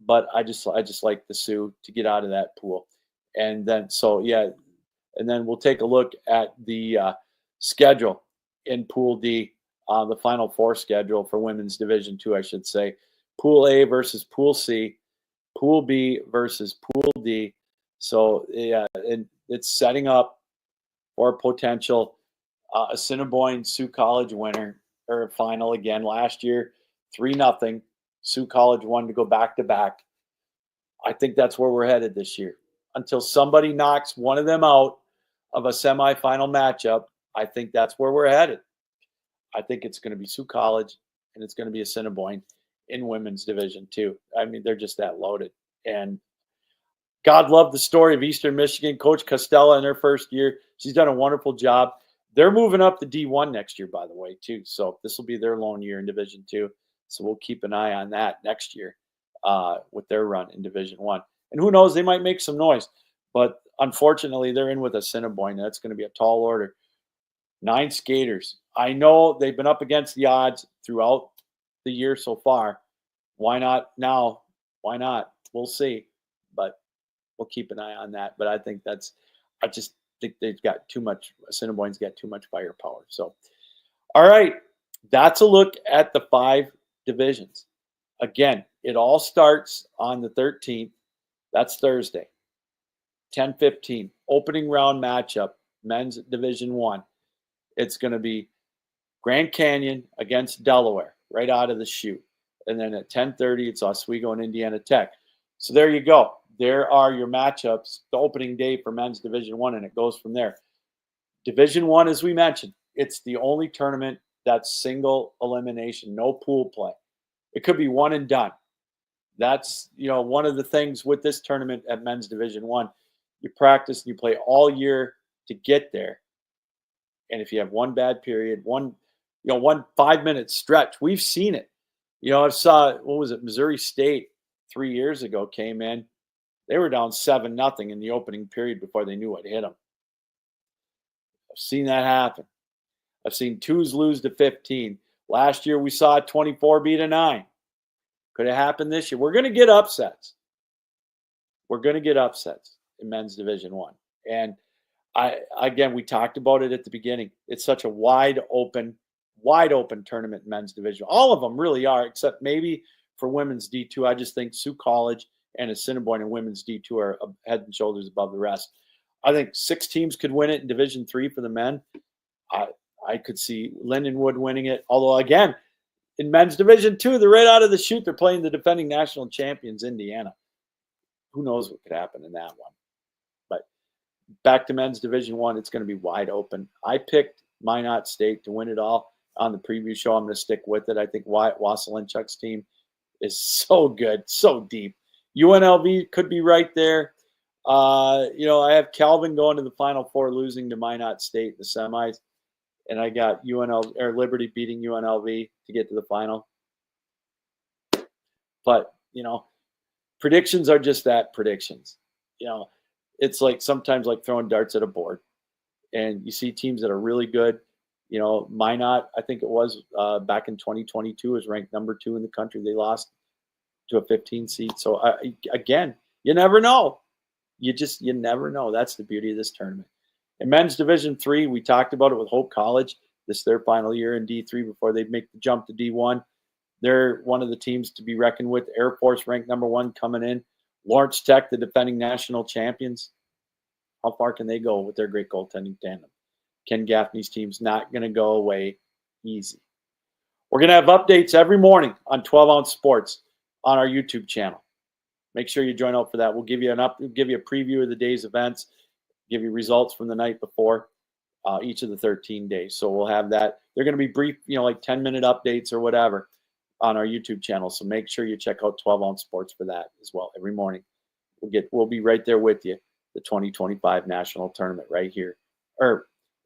but I just like the Sioux to get out of that pool. And then we'll take a look at the schedule in Pool D, the Final Four schedule for Women's Division II, I should say. Pool A versus Pool C, Pool B versus Pool D. So, yeah, and it's setting up for a potential Assiniboine Sioux College winner or final again. Last year, 3-0. Sioux College won to go back-to-back. I think that's where we're headed this year. Until somebody knocks one of them out of a semifinal matchup, I think that's where we're headed. I think it's going to be Sioux College and it's going to be Assiniboine in Women's Division II. I mean, they're just that loaded. And God love the story of Eastern Michigan. Coach Costello in her first year, she's done a wonderful job. They're moving up to D1 next year, by the way, too. So this will be their lone year in Division II. So we'll keep an eye on that next year with their run in Division I. And who knows, they might make some noise. But unfortunately, they're in with Assiniboine. That's going to be a tall order. 9 skaters. I know they've been up against the odds throughout the year so far. Why not now? Why not? We'll see. But we'll keep an eye on that. But I just think they've got too much. Assiniboine's got too much firepower. So, all right. That's a look at the 5 divisions. Again, it all starts on the 13th. That's Thursday. 10:15. Opening round matchup. Men's Division I. It's going to be Grand Canyon against Delaware right out of the chute. And then at 10:30, it's Oswego and Indiana Tech. So there you go. There are your matchups, the opening day for Men's Division I, and it goes from there. Division I, as we mentioned, it's the only tournament that's single elimination, no pool play. It could be one and done. That's, one of the things with this tournament at Men's Division I. You practice and you play all year to get there. And if you have one bad period, one 5-minute stretch, we've seen it. I saw, Missouri State 3 years ago came in. They were down 7-0 in the opening period before they knew what hit them. I've seen that happen. I've seen 2s lose to 15. Last year, we saw 24 beat a 9. Could it happen this year? We're going to get upsets. We're going to get upsets in Men's Division I. And we talked about it at the beginning. It's such a wide open tournament in Men's Division. All of them really are, except maybe for Women's D2. I just think Sioux College and Assiniboine and Women's D2 are head and shoulders above the rest. I think 6 teams could win it in Division III for the men. I could see Lindenwood winning it. Although, again, In men's Division 2, they're right out of the chute. They're playing the defending national champions, Indiana. Who knows what could happen in that one. But back to men's Division 1, it's going to be wide open. I picked Minot State to win it all on the preview show. I'm going to stick with it. I think Wyatt Waselinchuk's team is so good, so deep. UNLV could be right there. I have Calvin going to the Final Four, losing to Minot State in the semis. And I got Liberty beating UNLV to get to the final. But, predictions are just that, predictions. It's like sometimes like throwing darts at a board. And you see teams that are really good. Minot, I think it was back in 2022, was ranked number 2 in the country. They lost to a 15 seed. So, again, you never know. You never know. That's the beauty of this tournament. In men's Division 3, we talked about it with Hope College. This is their final year in D3 before they make the jump to D1. They're one of the teams to be reckoned with. Air Force ranked number 1 coming in. Lawrence Tech, the defending national champions. How far can they go with their great goaltending tandem? Ken Gaffney's team's not going to go away easy. We're going to have updates every morning on 12-ounce Sports on our YouTube channel. Make sure you join out for that. We'll give you a preview of the day's events, give you results from the night before each of the 13 days. So we'll have that. They're going to be brief, like 10-minute updates or whatever on our YouTube channel. So make sure you check out 12-ounce Sports for that as well every morning. We'll be right there with you. The 2025 national tournament right here.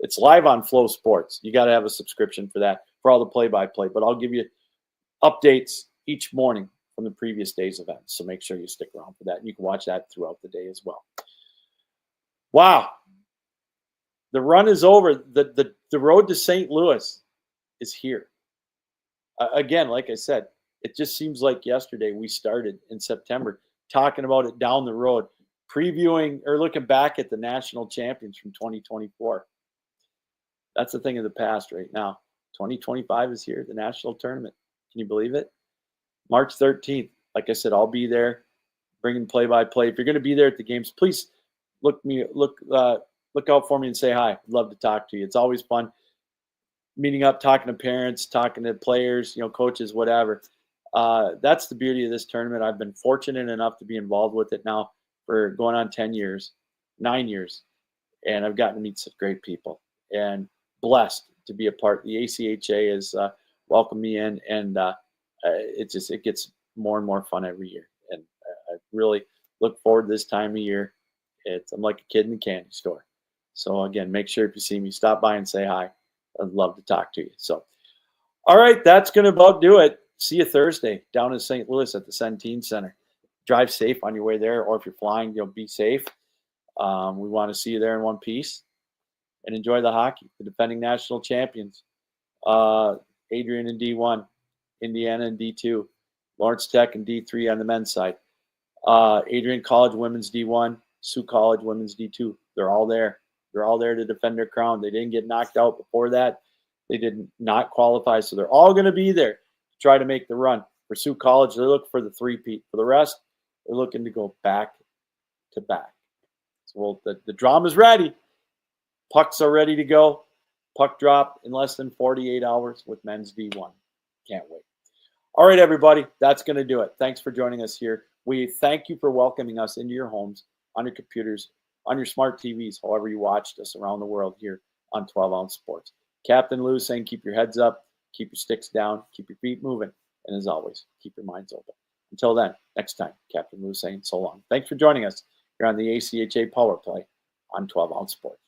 It's live on Flow Sports. You got to have a subscription for that, for all the play-by-play. But I'll give you updates each morning from the previous day's events. So make sure you stick around for that. And you can watch that throughout the day as well. Wow. The run is over. The road to St. Louis is here. Again, like I said, it just seems like yesterday we started in September talking about it down the road, previewing or looking back at the national champions from 2024. That's the thing of the past right now. 2025 is here, the national tournament. Can you believe it? March 13th. Like I said, I'll be there bringing play-by-play. If you're going to be there at the games, please look out for me and say hi. I'd love to talk to you. It's always fun meeting up, talking to parents, talking to players, coaches, whatever. That's the beauty of this tournament. I've been fortunate enough to be involved with it now for going on 9 years, and I've gotten to meet some great people and blessed to be a part. The ACHA has welcomed me in, and it gets more and more fun every year. And I really look forward to this time of year. I'm like a kid in the candy store. So again, make sure if you see me, stop by and say hi. I'd love to talk to you. So, all right, that's going to about do it. See you Thursday down in St. Louis at the Centene Center. Drive safe on your way there, or if you're flying, be safe. We want to see you there in one piece. And enjoy the hockey. The defending national champions. Adrian in D1. Indiana in D2. Lawrence Tech in D3 on the men's side. Adrian College women's D1. Sioux College women's D2. They're all there. They're all there to defend their crown. They didn't get knocked out before that. They did not qualify. So they're all going to be there to try to make the run. For Sioux College, they're looking for the three-peat. For the rest, they're looking to go back to back. So the drama's ready. Pucks are ready to go. Puck drop in less than 48 hours with men's D1. Can't wait. All right, everybody, that's going to do it. Thanks for joining us here. We thank you for welcoming us into your homes, on your computers, on your smart TVs, however you watched us around the world here on 12-ounce Sports. Captain Lou saying keep your heads up, keep your sticks down, keep your feet moving, and as always, keep your minds open. Until then, next time, Captain Lou saying so long. Thanks for joining us here on the ACHA Power Play on 12-ounce Sports.